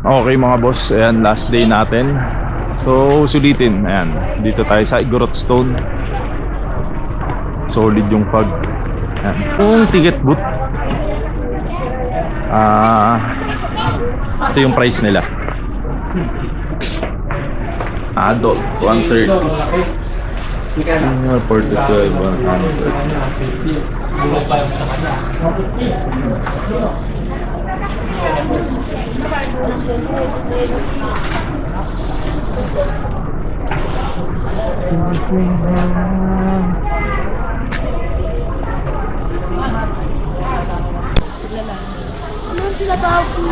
Okay mga boss, ayan, last day natin. So, sulitin. Ayan, dito tayo sa Igorot Stone. Solid yung fog. Ayan, yung ticket booth. Ito yung price nila. Adult, 130. Senior, 45, 100.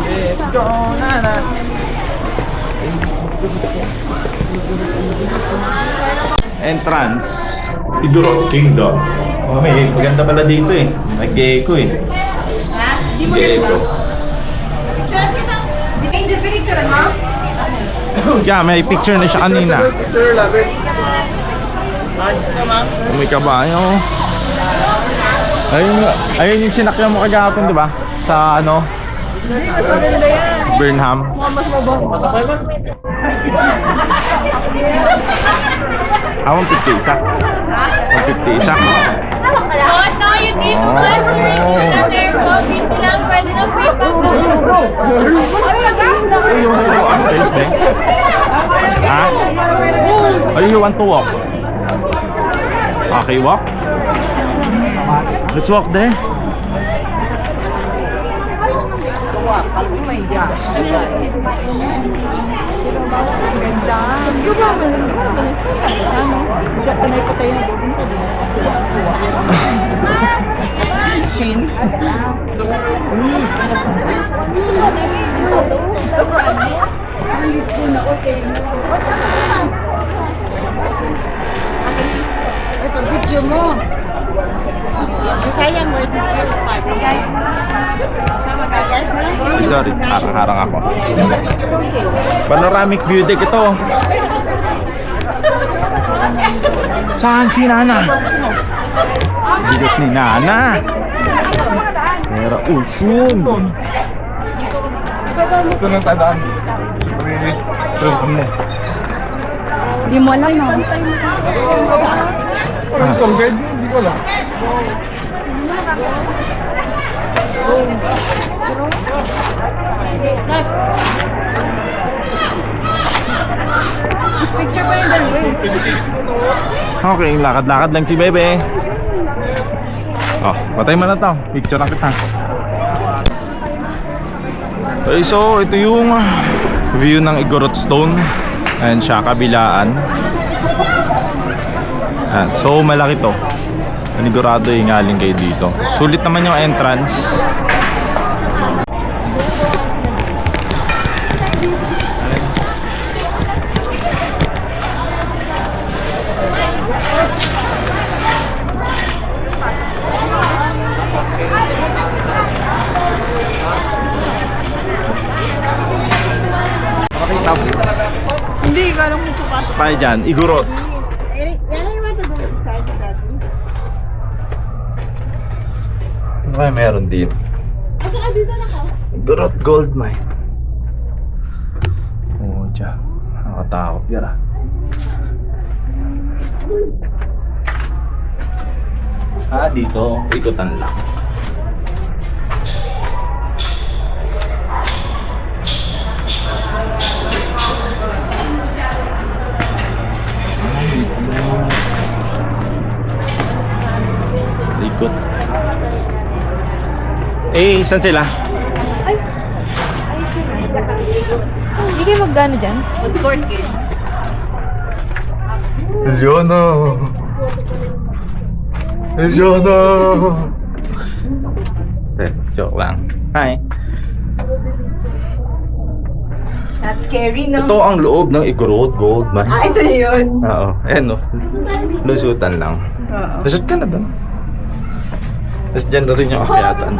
Let's go, Nana. Entrance, Igorot Kingdom. Oh, may maganda pala dito eh. Nag-echo eh. Ha? Di mo Nag-echo. Picture kita. Di kayo dyan pinicture mo? Yeah, may picture na siya kanina. Picture, love it. May kabayo. Ayun yung sinakyan mo kagapon, di ba? Sa ano? Burnham. Matakay man. 150 isa. 150 isa. Oh, no, you need to plan to reach another 150 lang. Pwede na free pa po. Upstairs, Beng? Ha? Or you want to walk? Okay, walk? Let's walk there. Ay, pag-video mo. Sayang mo. Guys. Sorry, harang ako. Panoramic view deck ito. Saan si Nana? Bigas ni Nana. Mera ulsun. Ito nang tadaan. Trump mo. Hindi mo alam na. Parang itong guide, hindi ko alam. Picture pa yung dalawa. Okay, lakad-lakad lang si Bebe. Oh, patay mo na to. Picture lang kita. Okay, so ito yung view ng Igorot Stone. Ayan siya, kabilaan. Ayan, so malaki to. Panigurado yung ngaling kayo dito. Sulit naman yung entrance. Hindi, parang mo pa. Tayo dyan, Igorot. Yan ay want to go inside that. Ano kaya meron dito? Asa ka dito na ka? Igorot Gold Mine. Oh, dyan. Nakatakot yan ah. Dito. Ikutan lang. Ikot. Saan sila? Hindi kayo mag-gano dyan? Mag-court kayo. Eliana! Eliana! Joke lang. Hi. That's scary, no? Ito ang loob ng Igorot Gold Mine. Ito yun. Oo. Ayan o. Lusutan lang. Oo. Lusot ka na doon. Tapos dyan na rin yung akyatan.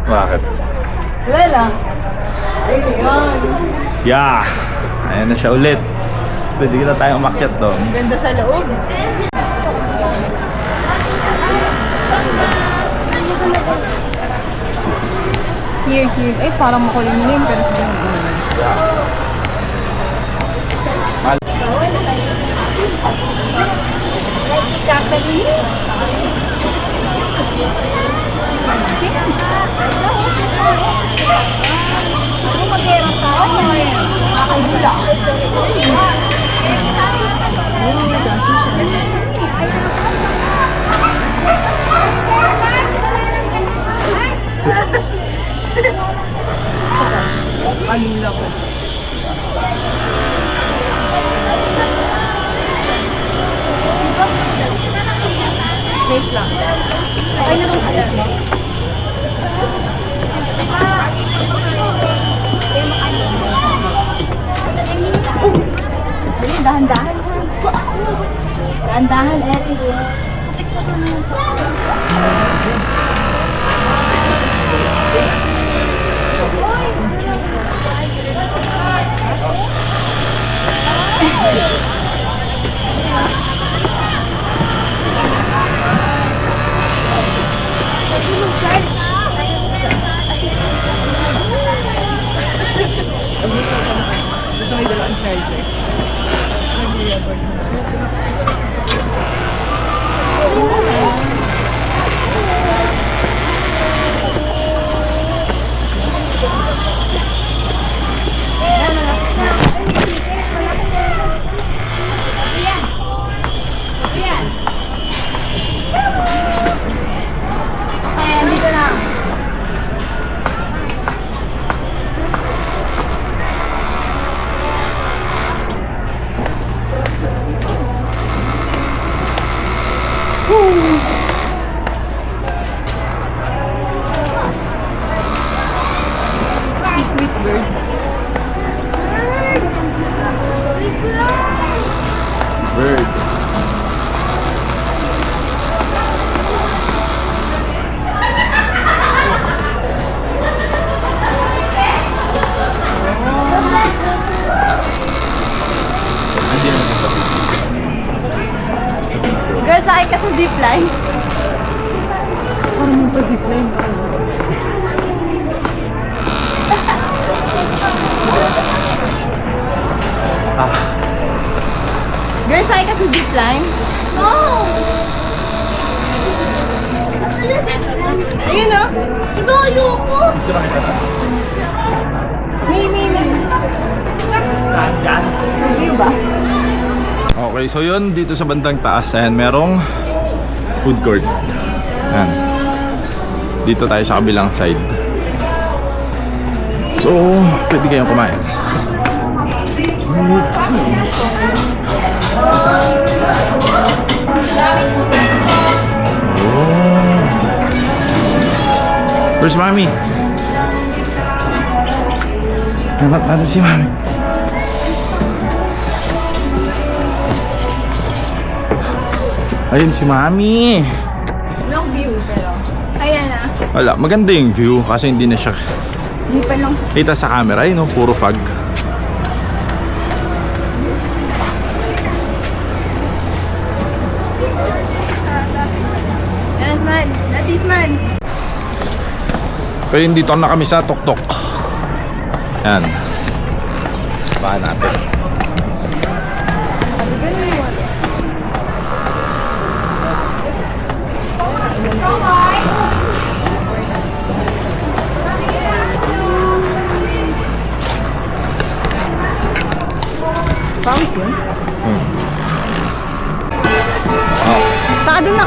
Bakit? Wala lang. Ayun yun. Yeah! Ayan na siya ulit. Pwede na tayong umakyat doon. Ganda sa loob. Here. Ay, parang makulimlim, pero siguro. Place lang. Ay, dahan-dahan. Dahan-dahan, Eric. Gusto may dalawang charger. Dito na. Si Sweet Bird. Bird. Girl, sakay ka sa zipline. Parang yung pa-zipline. Girl, sakay ka sa zipline. No! Ayun o. Ito, ayoko. May. Review ba? Okay, so yun, dito sa bandang taas, ayan, merong food court. Ayan. Dito tayo sa kabilang side. So, pwede kayong kumain. Where's Mami? Hanap natin si Mami. Ayun si Mami. Long view, pero. Ayan na. Wala, maganda yung view kasi hindi na siya Hindi pa lang. kita sa camera. Ayun, no, puro fog. Yes, man. That is man. Kaya dito na kami sa Tuktok. Yan. Baka natin. Pause yun? Oh. Taka dun na.